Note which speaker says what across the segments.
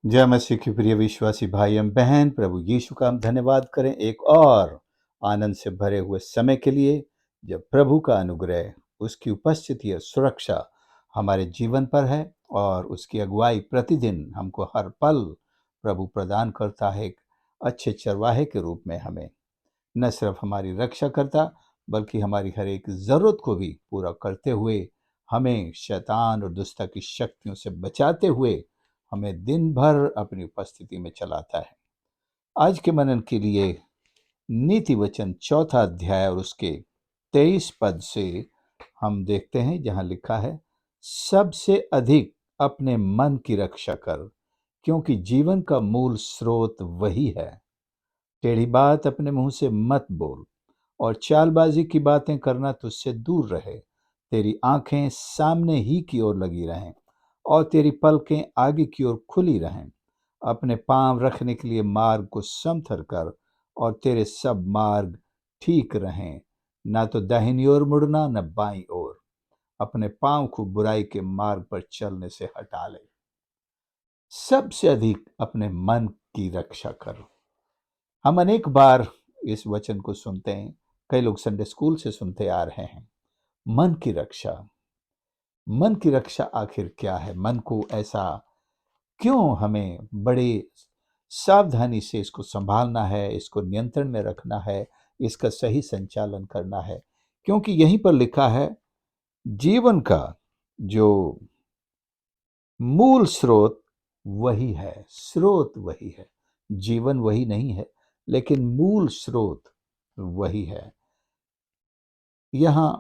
Speaker 1: जय मसीह की प्रिय विश्वासी भाई एवं बहन, प्रभु यीशु का हम धन्यवाद करें एक और आनंद से भरे हुए समय के लिए, जब प्रभु का अनुग्रह, उसकी उपस्थिति और सुरक्षा हमारे जीवन पर है और उसकी अगुवाई प्रतिदिन हमको हर पल प्रभु प्रदान करता है। एक अच्छे चरवाहे के रूप में हमें न सिर्फ हमारी रक्षा करता, बल्कि हमारी हर एक ज़रूरत को भी पूरा करते हुए, हमें शैतान और दुष्टता की शक्तियों से बचाते हुए हमें दिन भर अपनी उपस्थिति में चलाता है। आज के मनन के लिए नीति वचन चौथा अध्याय और उसके 23 पद से हम देखते हैं, जहां लिखा है, सबसे अधिक अपने मन की रक्षा कर, क्योंकि जीवन का मूल स्रोत वही है। टेढ़ी बात अपने मुंह से मत बोल, और चालबाजी की बातें करना तुझसे दूर रहे। तेरी आंखें सामने ही की ओर लगी रहें और तेरी पलकें आगे की ओर खुली रहें। अपने पांव रखने के लिए मार्ग को समथर कर, और तेरे सब मार्ग ठीक रहें। ना तो दाहिनी ओर मुड़ना, न बाईं ओर। अपने पांव को बुराई के मार्ग पर चलने से हटा ले। सबसे अधिक अपने मन की रक्षा कर। हम अनेक बार इस वचन को सुनते हैं, कई लोग संडे स्कूल से सुनते आ रहे हैं। मन की रक्षा, मन की रक्षा आखिर क्या है? मन को ऐसा क्यों हमें बड़ी सावधानी से इसको संभालना है, इसको नियंत्रण में रखना है, इसका सही संचालन करना है? क्योंकि यहीं पर लिखा है, जीवन का जो मूल स्रोत वही है। स्रोत वही है, जीवन वही नहीं है, लेकिन मूल स्रोत वही है। यहां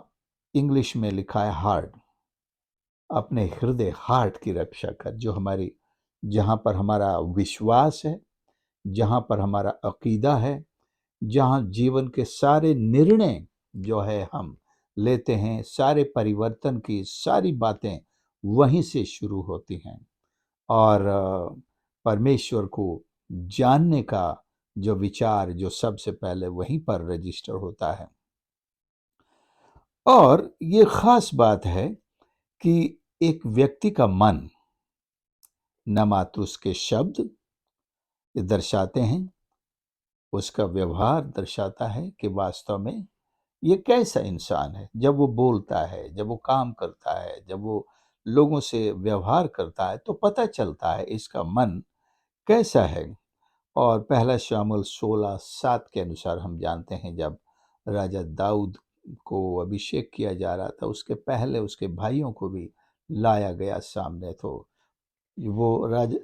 Speaker 1: इंग्लिश में लिखा है हार्ट। अपने हृदय, हार्ट की रक्षा कर, जो हमारी, जहां पर हमारा विश्वास है, जहां पर हमारा अकीदा है, जहां जीवन के सारे निर्णय जो है हम लेते हैं, सारे परिवर्तन की सारी बातें वहीं से शुरू होती हैं। और परमेश्वर को जानने का जो विचार, जो सबसे पहले वहीं पर रजिस्टर होता है। और ये खास बात है कि एक व्यक्ति का मन न मात्र उसके शब्द दर्शाते हैं, उसका व्यवहार दर्शाता है कि वास्तव में ये कैसा इंसान है। जब वो बोलता है, जब वो काम करता है, जब वो लोगों से व्यवहार करता है, तो पता चलता है इसका मन कैसा है। और पहला शामुएल 16:7 के अनुसार हम जानते हैं, जब राजा दाऊद को अभिषेक किया जा रहा था, उसके पहले उसके भाइयों को भी लाया गया सामने। तो वो राजा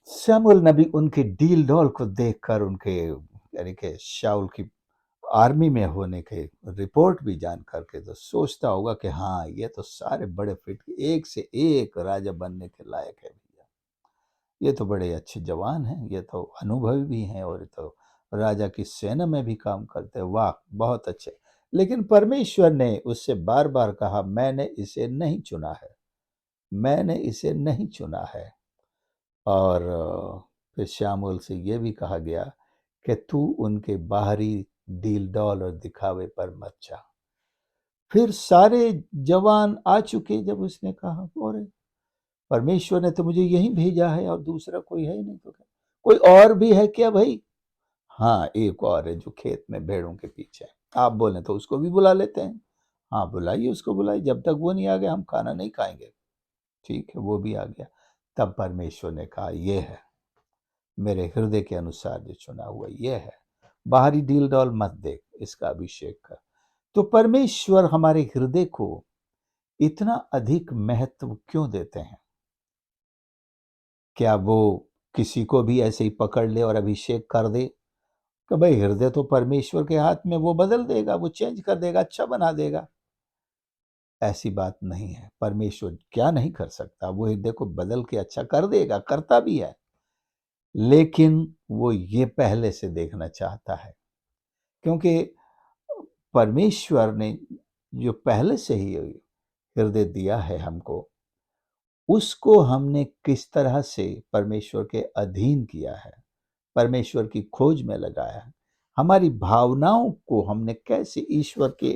Speaker 1: शमूएल नबी उनके डील डॉल को देखकर, उनके यानी कि शाऊल की आर्मी में होने के रिपोर्ट भी जान करके, तो सोचता होगा कि हाँ, ये तो सारे बड़े फिट, एक से एक राजा बनने के लायक है भैया। ये तो बड़े अच्छे जवान हैं, ये तो अनुभवी भी हैं, और ये तो राजा की सेना में भी काम करते हैं। वाह, बहुत अच्छे। लेकिन परमेश्वर ने उससे बार बार कहा, मैंने इसे नहीं चुना है, मैंने इसे नहीं चुना है। और फिर शामुएल से ये भी कहा गया कि तू उनके बाहरी डील डॉल और दिखावे पर मत जा। फिर सारे जवान आ चुके, जब उसने कहा, और परमेश्वर ने तो मुझे यहीं भेजा है और दूसरा कोई है ही नहीं, तो क्या कोई और भी है क्या भाई? हाँ, एक और है जो खेत में भेड़ों के पीछे है। आप बोले तो उसको भी बुला लेते हैं। हाँ, बुलाइए, उसको बुलाइए, जब तक वो नहीं आ गया हम खाना नहीं खाएंगे। ठीक है, वो भी आ गया। तब परमेश्वर ने कहा, ये है मेरे हृदय के अनुसार जो चुना हुआ, ये है। बाहरी डील डॉल मत देख, इसका अभिषेक कर। तो परमेश्वर हमारे हृदय को इतना अधिक महत्व क्यों देते हैं? क्या वो किसी को भी ऐसे ही पकड़ ले और अभिषेक कर दे कि भाई हृदय तो परमेश्वर के हाथ में, वो बदल देगा, वो चेंज कर देगा, अच्छा बना देगा? ऐसी बात नहीं है। परमेश्वर क्या नहीं कर सकता, वो हृदय को बदल के अच्छा कर देगा, करता भी है। लेकिन वो ये पहले से देखना चाहता है, क्योंकि परमेश्वर ने जो पहले से ही हृदय दिया है हमको, उसको हमने किस तरह से परमेश्वर के अधीन किया है, परमेश्वर की खोज में लगाया है। हमारी भावनाओं को हमने कैसे ईश्वर के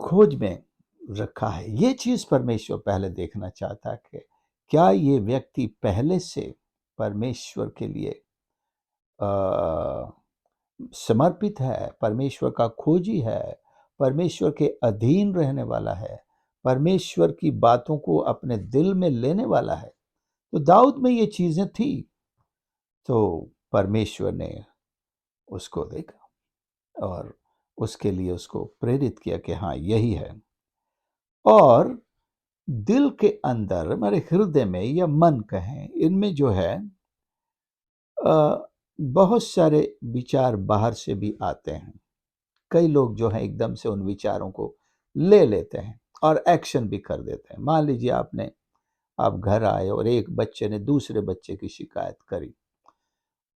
Speaker 1: खोज में रखा है, ये चीज परमेश्वर पहले देखना चाहता है कि क्या ये व्यक्ति पहले से परमेश्वर के लिए अ, समर्पित है, परमेश्वर का खोजी है, परमेश्वर के अधीन रहने वाला है, परमेश्वर की बातों को अपने दिल में लेने वाला है? तो दाऊद में ये चीजें थी, तो परमेश्वर ने उसको देखा और उसके लिए उसको प्रेरित किया कि हाँ यही है। और दिल के अंदर, हमारे हृदय में या मन कहें, इनमें जो है बहुत सारे विचार बाहर से भी आते हैं। कई लोग जो है एकदम से उन विचारों को ले लेते हैं और एक्शन भी कर देते हैं। मान लीजिए आप घर आए और एक बच्चे ने दूसरे बच्चे की शिकायत करी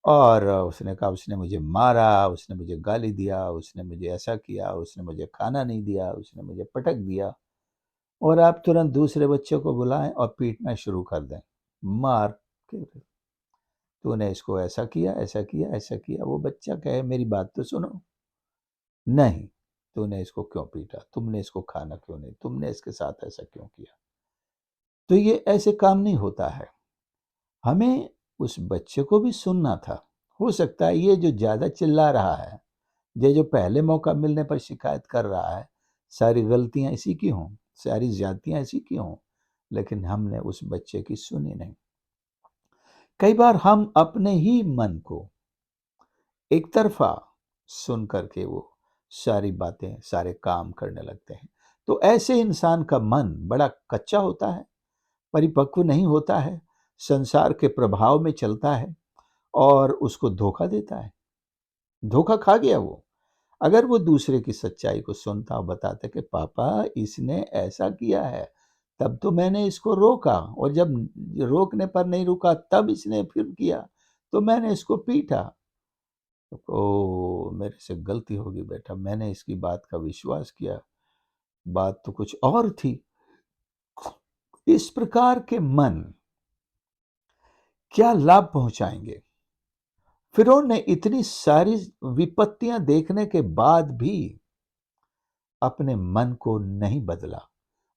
Speaker 1: और उसने कहा उसने मुझे मारा, उसने मुझे गाली दिया, उसने मुझे ऐसा किया, उसने मुझे खाना नहीं दिया, उसने मुझे पटक दिया। और आप तुरंत दूसरे बच्चे को बुलाएं और पीटना शुरू कर दें, मार के, तूने इसको ऐसा किया, ऐसा किया, ऐसा किया। वो बच्चा कहे मेरी बात तो सुनो, नहीं, तूने इसको क्यों पीटा, तुमने इसको खाना क्यों नहीं, तुमने इसके साथ ऐसा क्यों किया। तो ये ऐसे काम नहीं होता है। हमें उस बच्चे को भी सुनना था। हो सकता है ये जो ज्यादा चिल्ला रहा है, ये जो पहले मौका मिलने पर शिकायत कर रहा है, सारी गलतियां इसी की हों, सारी ज्यादतियां इसी की हों, लेकिन हमने उस बच्चे की सुनी नहीं। कई बार हम अपने ही मन को एक तरफा सुन करके वो सारी बातें, सारे काम करने लगते हैं। तो ऐसे इंसान का मन बड़ा कच्चा होता है, परिपक्व नहीं होता है, संसार के प्रभाव में चलता है और उसको धोखा देता है। धोखा खा गया वो। अगर वो दूसरे की सच्चाई को सुनता और बताता कि पापा इसने ऐसा किया है, तब तो मैंने इसको रोका, और जब रोकने पर नहीं रुका तब इसने फिर किया, तो मैंने इसको पीटा। ओ मेरे से गलती होगी बेटा, मैंने इसकी बात का विश्वास किया, बात तो कुछ और थी। इस प्रकार के मन क्या लाभ पहुंचाएंगे? फिरौन ने इतनी सारी विपत्तियां देखने के बाद भी अपने मन को नहीं बदला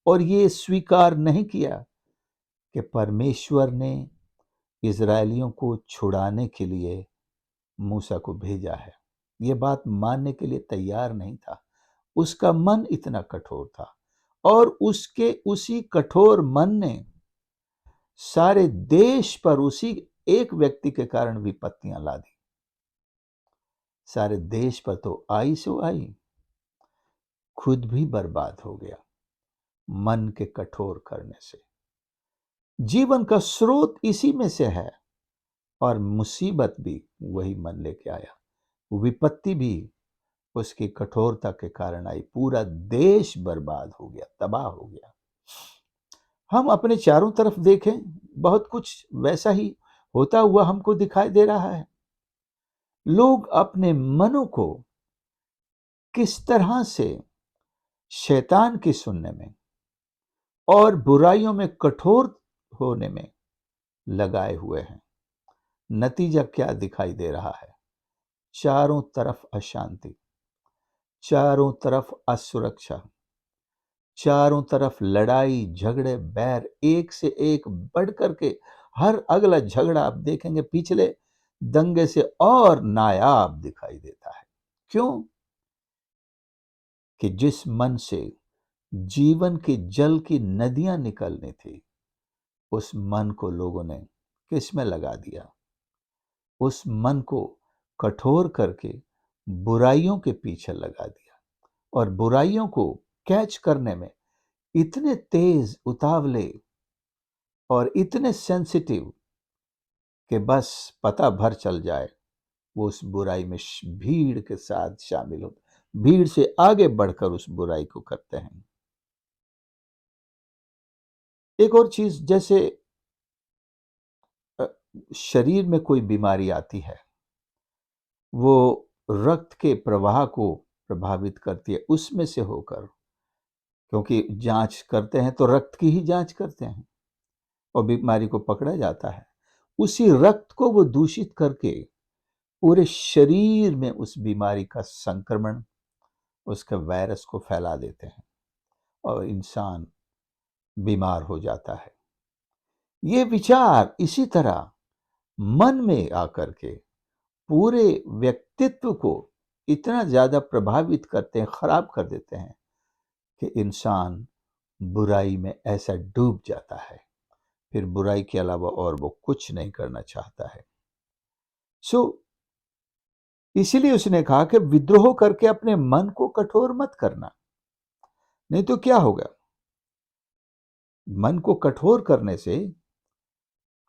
Speaker 1: और ये स्वीकार नहीं किया कि परमेश्वर ने इजरायलियों को छुड़ाने के लिए मूसा को भेजा है। ये बात मानने के लिए तैयार नहीं था। उसका मन इतना कठोर था और उसके उसी कठोर मन ने सारे देश पर उसी एक व्यक्ति के कारण विपत्तियां ला दी। सारे देश पर तो आई सो आई, खुद भी बर्बाद हो गया मन के कठोर करने से। जीवन का स्रोत इसी में से है और मुसीबत भी वही मन लेके आया। विपत्ति भी उसकी कठोरता के कारण आई। पूरा देश बर्बाद हो गया, तबाह हो गया। हम अपने चारों तरफ देखें, बहुत कुछ वैसा ही होता हुआ हमको दिखाई दे रहा है। लोग अपने मनों को किस तरह से शैतान की सुनने में और बुराइयों में कठोर होने में लगाए हुए हैं। नतीजा क्या दिखाई दे रहा है? चारों तरफ अशांति, चारों तरफ असुरक्षा, चारों तरफ लड़ाई झगड़े बैर, एक से एक बढ़ करके हर अगला झगड़ा आप देखेंगे पिछले दंगे से और नायाब दिखाई देता है। क्यों? कि जिस मन से जीवन के जल की नदियां निकलनी थी, उस मन को लोगों ने किस में लगा दिया? उस मन को कठोर करके बुराइयों के पीछे लगा दिया और बुराइयों को कैच करने में इतने तेज, उतावले और इतने सेंसिटिव कि बस पता भर चल जाए, वो उस बुराई में भीड़ के साथ शामिल हो, भीड़ से आगे बढ़कर उस बुराई को करते हैं। एक और चीज, जैसे अ, शरीर में कोई बीमारी आती है, वो रक्त के प्रवाह को प्रभावित करती है उसमें से होकर, क्योंकि जांच करते हैं तो रक्त की ही जांच करते हैं और बीमारी को पकड़ा जाता है। उसी रक्त को वो दूषित करके पूरे शरीर में उस बीमारी का संक्रमण, उसके वायरस को फैला देते हैं और इंसान बीमार हो जाता है। ये विचार इसी तरह मन में आकर के पूरे व्यक्तित्व को इतना ज्यादा प्रभावित करते हैं, खराब कर देते हैं कि इंसान बुराई में ऐसा डूब जाता है, फिर बुराई के अलावा और वो कुछ नहीं करना चाहता है। सो इसीलिए उसने कहा कि विद्रोह करके अपने मन को कठोर मत करना, नहीं तो क्या होगा। मन को कठोर करने से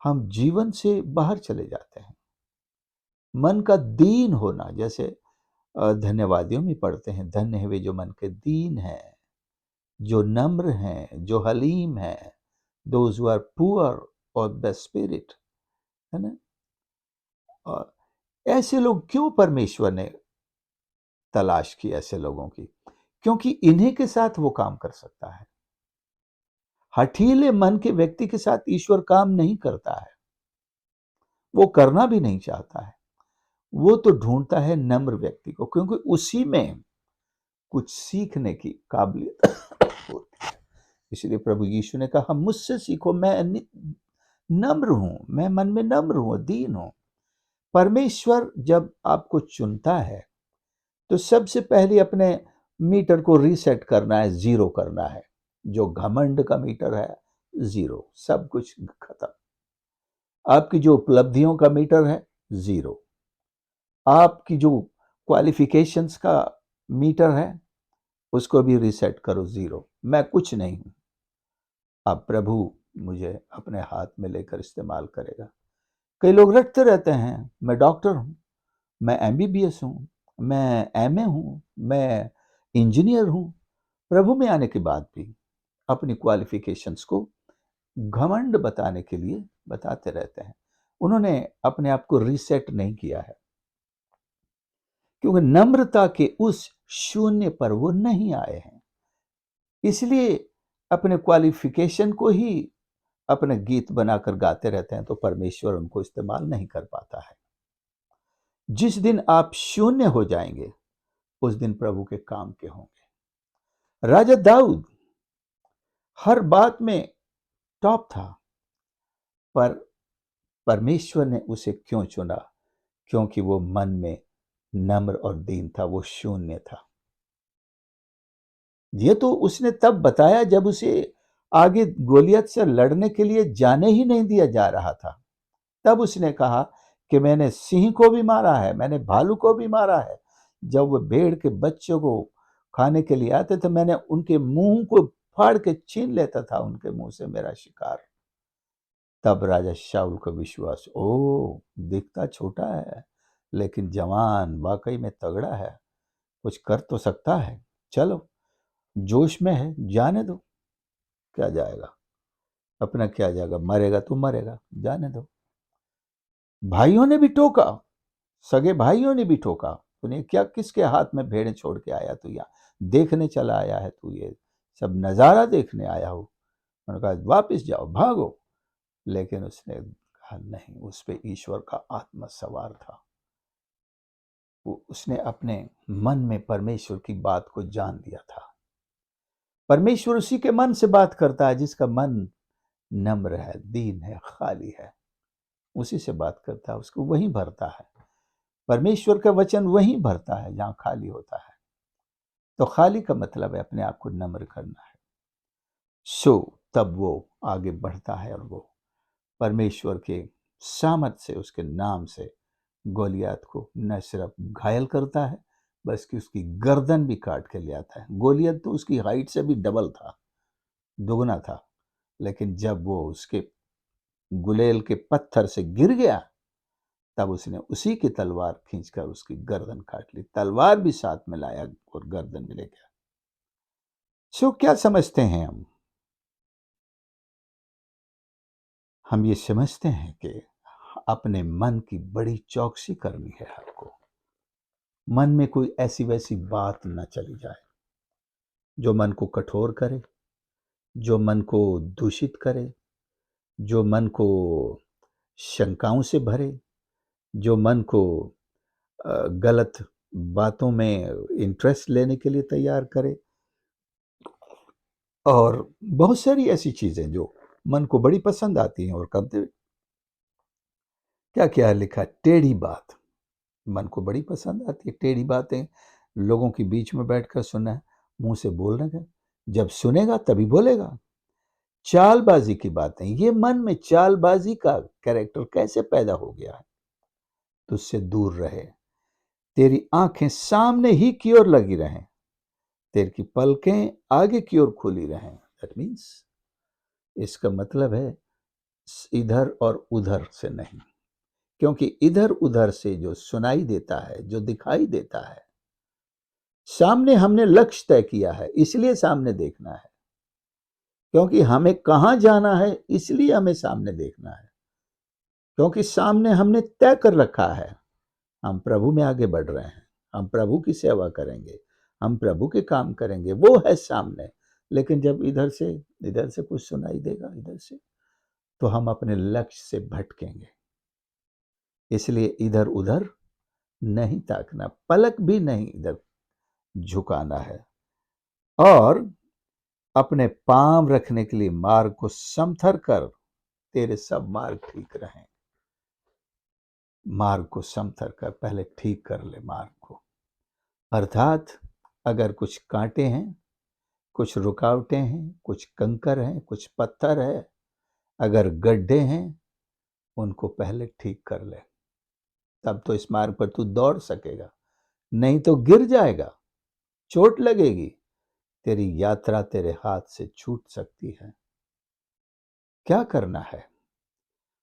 Speaker 1: हम जीवन से बाहर चले जाते हैं। मन का दीन होना, जैसे धन्यवादियों में पढ़ते हैं, धन्य है वे जो मन के दीन हैं, जो नम्र हैं, जो हलीम हैं, those who are poor of the spirit, है ना। और ऐसे लोग क्यों परमेश्वर ने तलाश की, ऐसे लोगों की? क्योंकि इन्हीं के साथ वो काम कर सकता है। हठीले मन के व्यक्ति के साथ ईश्वर काम नहीं करता है, वो करना भी नहीं चाहता है। वो तो ढूंढता है नम्र व्यक्ति को, क्योंकि उसी में कुछ सीखने की काबिलियत होती है। इसलिए प्रभु यीशु ने कहा, मुझसे सीखो, मैं नम्र हूं, मैं मन में नम्र हूं, दीन हूं। परमेश्वर जब आपको चुनता है तो सबसे पहले अपने मीटर को रीसेट करना है, जीरो करना है। जो घमंड का मीटर है, जीरो, सब कुछ खत्म। आपकी जो उपलब्धियों का मीटर है, जीरो। आपकी जो क्वालिफिकेशंस का मीटर है, उसको भी रीसेट करो, जीरो। मैं कुछ नहीं हूं, अब प्रभु मुझे अपने हाथ में लेकर इस्तेमाल करेगा। कई लोग रटते रहते हैं, मैं डॉक्टर हूं, मैं एमबीबीएस हूं, मैं एमए हूं, मैं इंजीनियर हूं। प्रभु में आने के बाद भी अपनी क्वालिफिकेशंस को घमंड बताने के लिए बताते रहते हैं। उन्होंने अपने आप को रीसेट नहीं किया है, क्योंकि नम्रता के उस शून्य पर वो नहीं आए हैं। इसलिए अपने क्वालिफिकेशन को ही अपने गीत बनाकर गाते रहते हैं, तो परमेश्वर उनको इस्तेमाल नहीं कर पाता है। जिस दिन आप शून्य हो जाएंगे, उस दिन प्रभु के काम के होंगे। राजा दाऊद हर बात में टॉप था, पर परमेश्वर ने उसे क्यों चुना? क्योंकि वो मन में नम्र और दीन था, वो शून्य था। ये तो उसने तब बताया जब उसे आगे गोलियत से लड़ने के लिए जाने ही नहीं दिया जा रहा था। तब उसने कहा कि मैंने सिंह को भी मारा है, मैंने भालू को भी मारा है। जब वो भेड़ के बच्चों को खाने के लिए आते थे, मैंने उनके मुंह को फाड़ के छीन लेता था, उनके मुंह से मेरा शिकार। तब राजा शाऊल का विश्वास, ओ दिखता छोटा है लेकिन जवान, वाकई में तगड़ा है, कुछ कर तो सकता है। चलो, जोश में है, जाने दो, क्या जाएगा, अपना क्या जाएगा, मरेगा तो मरेगा, जाने दो। भाइयों ने भी टोका, सगे भाइयों ने भी टोका, तूने क्या, किसके हाथ में भेड़ें छोड़ के आया तू, यहाँ देखने चला आया है तू, ये सब नजारा देखने आया हो। उन्होंने कहा वापिस जाओ, भागो। लेकिन उसने कहा नहीं, उस पे ईश्वर का आत्मा सवार था। उसने अपने मन में परमेश्वर की बात को जान लिया था। परमेश्वर उसी के मन से बात करता है जिसका मन नम्र है, दीन है, खाली है। उसी से बात करता है, उसको वहीं भरता है। परमेश्वर का वचन वहीं भरता है जहां खाली होता है। तो खाली का मतलब है अपने आप को नम्र करना है। सो तब वो आगे बढ़ता है और वो परमेश्वर के सामर्थ से, उसके नाम से गोलियत को न सिर्फ घायल करता है, बल्कि उसकी गर्दन भी काट के ले आता है। गोलियत तो उसकी हाइट से भी डबल था, दुगना था, लेकिन जब वो उसके गुलेल के पत्थर से गिर गया, तब उसने उसी की तलवार खींचकर उसकी गर्दन काट ली। तलवार भी साथ में लाया और गर्दन भी ले गया। सो क्या समझते हैं हम ये समझते हैं कि अपने मन की बड़ी चौकसी करनी है आपको। मन में कोई ऐसी वैसी बात ना चली जाए जो मन को कठोर करे, जो मन को दूषित करे, जो मन को शंकाओं से भरे, जो मन को गलत बातों में इंटरेस्ट लेने के लिए तैयार करे, और बहुत सारी ऐसी चीजें जो मन को बड़ी पसंद आती हैं। और कब क्या क्या लिखा है, टेढ़ी बात मन को बड़ी पसंद आती है। टेढ़ी बातें लोगों के बीच में बैठकर सुनना है, मुंह से बोलने का, जब सुनेगा तभी बोलेगा। चालबाजी की बातें, ये मन में चालबाजी का कैरेक्टर कैसे पैदा हो गया है, तुझसे दूर रहे। तेरी आंखें सामने ही की ओर लगी रहें, तेरी पलकें आगे की ओर खुली रहें। दैट मीन्स, इसका मतलब है इधर और उधर से नहीं, क्योंकि इधर उधर से जो सुनाई देता है, जो दिखाई देता है, सामने हमने लक्ष्य तय किया है इसलिए सामने देखना है, क्योंकि हमें कहां जाना है इसलिए हमें सामने देखना है, क्योंकि सामने हमने तय कर रखा है हम प्रभु में आगे बढ़ रहे हैं, हम प्रभु की सेवा करेंगे, हम प्रभु के काम करेंगे, वो है सामने। लेकिन जब इधर से कुछ सुनाई देगा इधर से, तो हम अपने लक्ष्य से भटकेंगे। इसलिए इधर उधर नहीं ताकना, पलक भी नहीं इधर झुकाना है, और अपने पांव रखने के लिए मार्ग को समथर कर, तेरे सब मार्ग ठीक रहें। मार्ग को समथर कर, पहले ठीक कर ले मार्ग को। अर्थात अगर कुछ कांटे हैं, कुछ रुकावटें हैं, कुछ कंकर हैं, कुछ पत्थर है, अगर गड्ढे हैं, उनको पहले ठीक कर ले, तब तो इस मार्ग पर तू दौड़ सकेगा। नहीं तो गिर जाएगा, चोट लगेगी, तेरी यात्रा तेरे हाथ से छूट सकती है। क्या करना है?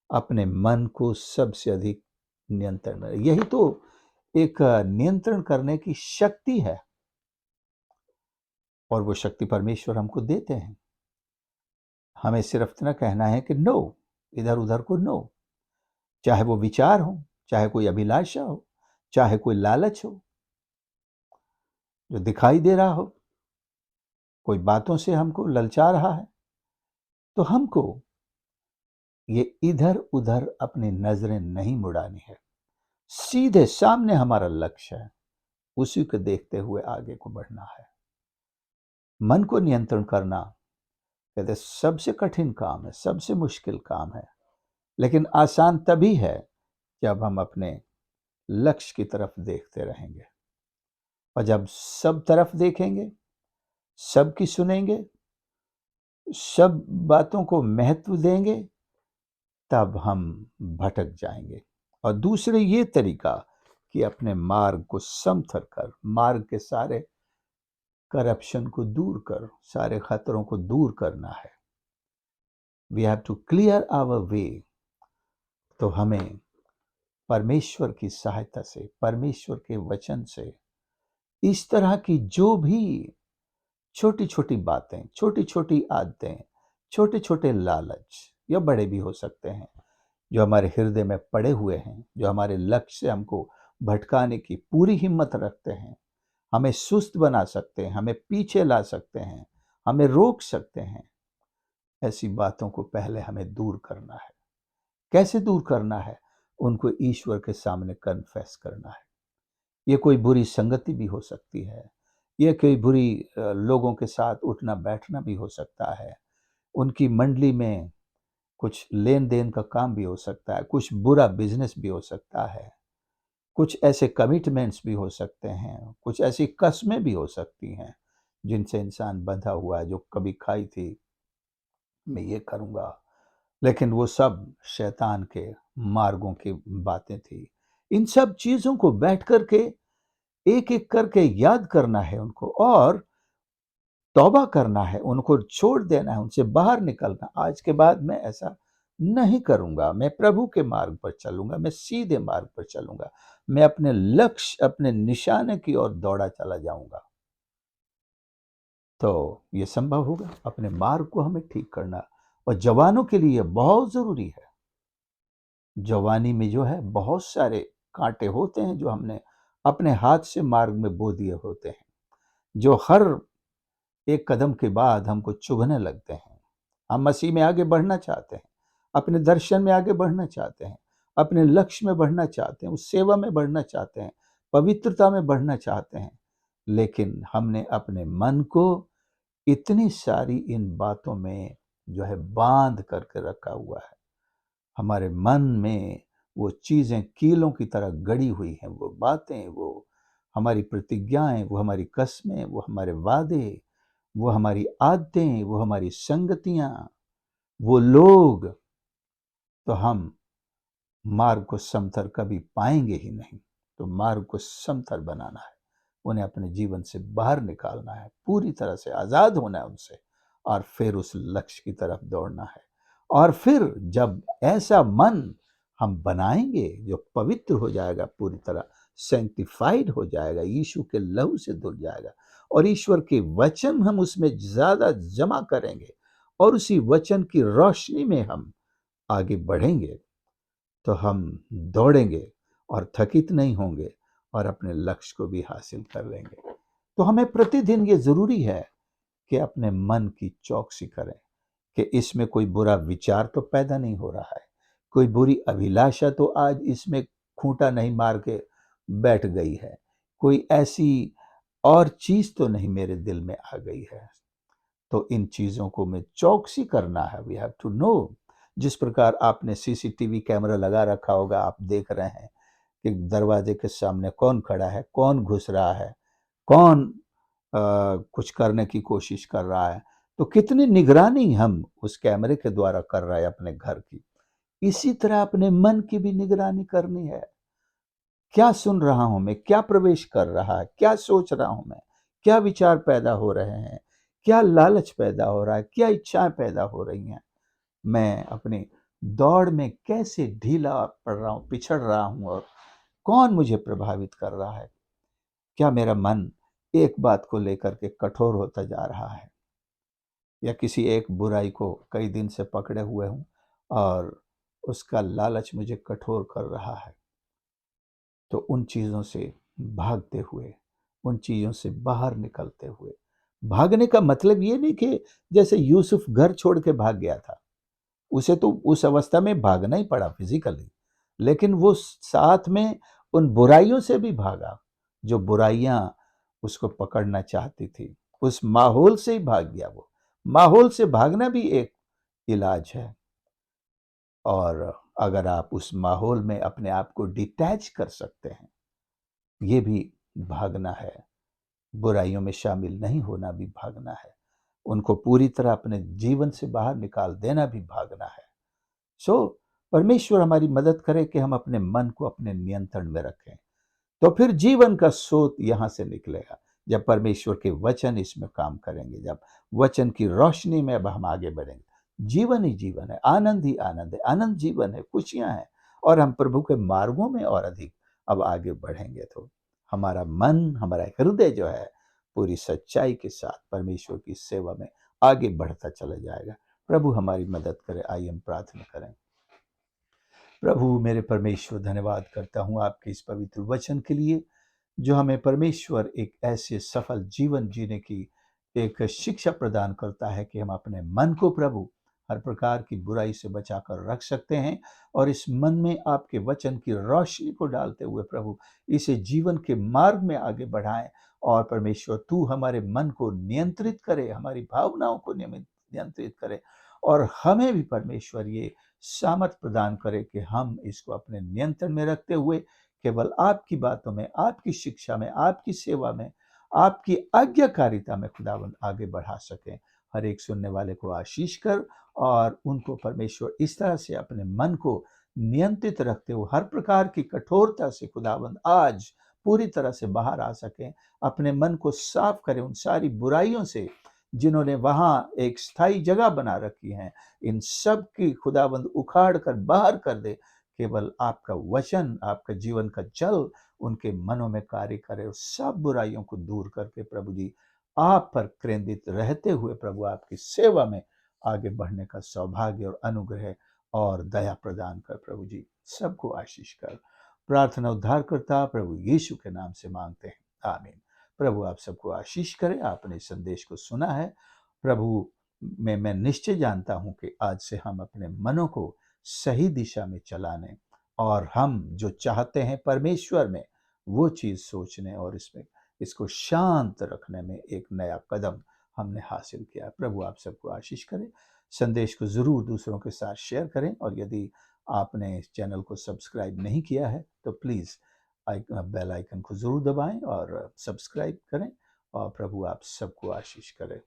Speaker 1: अपने मन को सबसे अधिक नियंत्रण में, यही तो एक नियंत्रण करने की शक्ति है, और वो शक्ति परमेश्वर हमको देते हैं। हमें सिर्फ इतना कहना है कि नो, इधर उधर को नो, चाहे वो विचार हो, चाहे कोई अभिलाषा हो, चाहे कोई लालच हो जो दिखाई दे रहा हो, कोई बातों से हमको ललचा रहा है, तो हमको ये इधर उधर अपनी नजरें नहीं मुड़ानी है। सीधे सामने हमारा लक्ष्य है, उसी को देखते हुए आगे को बढ़ना है। मन को नियंत्रण करना कहते सबसे कठिन काम है, सबसे मुश्किल काम है, लेकिन आसान तभी है जब हम अपने लक्ष्य की तरफ देखते रहेंगे। और जब सब तरफ देखेंगे, सबकी सुनेंगे, सब बातों को महत्व देंगे, तब हम भटक जाएंगे। और दूसरे ये तरीका कि अपने मार्ग को समथर कर, मार्ग के सारे करप्शन को दूर कर, सारे खतरों को दूर करना है। We have to clear our way. तो हमें परमेश्वर की सहायता से, परमेश्वर के वचन से, इस तरह की जो भी छोटी छोटी बातें, छोटी छोटी आदतें, छोटे छोटे लालच, या बड़े भी हो सकते हैं, जो हमारे हृदय में पड़े हुए हैं, जो हमारे लक्ष्य से हमको भटकाने की पूरी हिम्मत रखते हैं, हमें सुस्त बना सकते हैं, हमें पीछे ला सकते हैं, हमें रोक सकते हैं, ऐसी बातों को पहले हमें दूर करना है। कैसे दूर करना है? उनको ईश्वर के सामने कन्फेस करना है। ये कोई बुरी संगति भी हो सकती है, ये कोई बुरी लोगों के साथ उठना बैठना भी हो सकता है, उनकी मंडली में कुछ लेन देन का काम भी हो सकता है, कुछ बुरा बिजनेस भी हो सकता है, कुछ ऐसे कमिटमेंट्स भी हो सकते हैं, कुछ ऐसी कस्में भी हो सकती हैं जिनसे इंसान बंधा हुआ है, जो कभी खाई थी मैं ये करूँगा, लेकिन वो सब शैतान के मार्गों की बातें थी। इन सब चीज़ों को बैठ कर के एक-एक करके याद करना है उनको, और तौबा करना है, उनको छोड़ देना है, उनसे बाहर निकलना। आज के बाद मैं ऐसा नहीं करूँगा, मैं प्रभु के मार्ग पर चलूँगा, मैं सीधे मार्ग पर चलूँगा, मैं अपने लक्ष्य, अपने निशाने की ओर दौड़ा चला जाऊँगा। तो ये संभव होगा, अपने मार्ग को हमें ठीक करना। और जवानों के लिए बहुत ज़रूरी है। जवानी में जो है बहुत सारे कांटे होते हैं जो हमने अपने हाथ से मार्ग में बो दिए होते हैं, जो हर एक कदम के बाद हमको चुभने लगते हैं। हम मसीह में आगे बढ़ना चाहते हैं, अपने दर्शन में आगे बढ़ना चाहते हैं, अपने लक्ष्य में बढ़ना चाहते हैं, उस सेवा में बढ़ना चाहते हैं, पवित्रता में बढ़ना चाहते हैं, लेकिन हमने अपने मन को इतनी सारी इन बातों में जो है बांध करके रखा हुआ है। हमारे मन में वो चीज़ें कीलों की तरह गड़ी हुई हैं, वो बातें, वो हमारी प्रतिज्ञाएँ, वो हमारी कस्में, वो हमारे वादे, वो हमारी आदतें, वो हमारी संगतियाँ, वो लोग, तो हम मार्ग को समतल कभी पाएंगे ही नहीं। तो मार्ग को समतल बनाना है, उन्हें अपने जीवन से बाहर निकालना है, पूरी तरह से आज़ाद होना है उनसे, और फिर उस लक्ष्य की तरफ दौड़ना है। और फिर जब ऐसा मन हम बनाएंगे जो पवित्र हो जाएगा, पूरी तरह सैंक्टिफाइड हो जाएगा, यीशु के लहू से धुल जाएगा, और ईश्वर के वचन हम उसमें ज़्यादा जमा करेंगे, और उसी वचन की रोशनी में हम आगे बढ़ेंगे, तो हम दौड़ेंगे और थकित नहीं होंगे, और अपने लक्ष्य को भी हासिल कर लेंगे। तो हमें प्रतिदिन ये ज़रूरी है कि अपने मन की चौकसी करें कि इसमें कोई बुरा विचार तो पैदा नहीं हो रहा है, कोई बुरी अभिलाषा तो आज इसमें खूंटा नहीं मार के बैठ गई है, कोई ऐसी और चीज़ तो नहीं मेरे दिल में आ गई है। तो इन चीज़ों को में चौकसी करना है, वी हैव टू नो। जिस प्रकार आपने सीसीटीवी कैमरा लगा रखा होगा, आप देख रहे हैं कि दरवाजे के सामने कौन खड़ा है, कौन घुस रहा है, कौन कुछ करने की कोशिश कर रहा है, तो कितनी निगरानी हम उस कैमरे के द्वारा कर रहे हैं अपने घर की। इसी तरह अपने मन की भी निगरानी करनी है। क्या सुन रहा हूं मैं, क्या प्रवेश कर रहा है, क्या सोच रहा हूं मैं, क्या विचार पैदा हो रहे हैं, क्या लालच पैदा हो रहा है, क्या इच्छाएं पैदा हो रही हैं, मैं अपनी दौड़ में कैसे ढीला पड़ रहा हूँ, पिछड़ रहा हूँ, और कौन मुझे प्रभावित कर रहा है। क्या मेरा मन एक बात को लेकर के कठोर होता जा रहा है, या किसी एक बुराई को कई दिन से पकड़े हुए हूँ और उसका लालच मुझे कठोर कर रहा है। तो उन चीज़ों से भागते हुए, उन चीज़ों से बाहर निकलते हुए, भागने का मतलब ये नहीं कि जैसे यूसुफ घर छोड़ के भाग गया था, उसे तो उस अवस्था में भागना ही पड़ा फिजिकली, लेकिन वो साथ में उन बुराइयों से भी भागा, जो बुराइयां उसको पकड़ना चाहती थी। उस माहौल से ही भाग गया वो। माहौल से भागना भी एक इलाज है। और अगर आप उस माहौल में अपने आप को डिटैच कर सकते हैं, ये भी भागना है। बुराइयों में शामिल नहीं होना भी भागना है। उनको पूरी तरह अपने जीवन से बाहर निकाल देना भी भागना है। सो परमेश्वर हमारी मदद करे कि हम अपने मन को अपने नियंत्रण में रखें। तो फिर जीवन का स्रोत यहाँ से निकलेगा, जब परमेश्वर के वचन इसमें काम करेंगे, जब वचन की रोशनी में अब हम आगे बढ़ेंगे। जीवन ही जीवन है, आनंद ही आनंद है, आनंद जीवन है, खुशियां हैं, और हम प्रभु के मार्गों में और अधिक अब आगे बढ़ेंगे, तो हमारा मन, हमारा हृदय जो है पूरी सच्चाई के साथ परमेश्वर की सेवा में आगे बढ़ता चला जाएगा। प्रभु हमारी मदद करे। आइए हम प्रार्थना करें। प्रभु मेरे परमेश्वर, धन्यवाद करता हूँ आपके इस पवित्र वचन के लिए, जो हमें परमेश्वर एक ऐसे सफल जीवन जीने की एक शिक्षा प्रदान करता है कि हम अपने मन को प्रभु हर प्रकार की बुराई से बचाकर रख सकते हैं, और इस मन में आपके वचन की रोशनी को डालते हुए प्रभु इसे जीवन के मार्ग में आगे बढ़ाएं। और परमेश्वर तू हमारे मन को नियंत्रित करे, हमारी भावनाओं को नियंत्रित करे, और हमें भी परमेश्वर ये सामर्थ प्रदान करे कि हम इसको अपने नियंत्रण में रखते हुए केवल आपकी बातों में, आपकी शिक्षा में, आपकी सेवा में, आपकी आज्ञाकारिता में खुदावंद आगे बढ़ा सकें। हर एक सुनने वाले को आशीष कर, और उनको परमेश्वर इस तरह से अपने मन को नियंत्रित रखते हुए हर प्रकार की कठोरता से खुदावंद आज पूरी तरह से बाहर आ सकें। अपने मन को साफ करें उन सारी बुराइयों से जिन्होंने वहां एक स्थायी जगह बना रखी है, इन सब की खुदाबंद उखाड़ कर बाहर कर दे। केवल आपका वचन, आपका जीवन का जल उनके मनों में कार्य करे, और सब बुराइयों को दूर करके प्रभु जी आप पर केंद्रित रहते हुए प्रभु आपकी सेवा में आगे बढ़ने का सौभाग्य और अनुग्रह और दया प्रदान कर। प्रभु जी सबको आशीष कर। प्रार्थना उद्धारकर्ता प्रभु यीशु के नाम से मांगते हैं, आमीन। प्रभु आप सबको आशीष करे। आपने इस संदेश को सुना है प्रभु में, मैं निश्चय जानता हूं कि आज से हम अपने मनों को सही दिशा में चलाने, और हम जो चाहते हैं परमेश्वर में वो चीज सोचने, और इसमें इसको शांत रखने में एक नया कदम हमने हासिल किया। प्रभु आप सबको आशीष करे। संदेश को ज़रूर दूसरों के साथ शेयर करें और यदि आपने इस चैनल को सब्सक्राइब नहीं किया है तो प्लीज़ बेल आइकन को ज़रूर दबाएं और सब्सक्राइब करें और प्रभु आप सबको आशीष करे।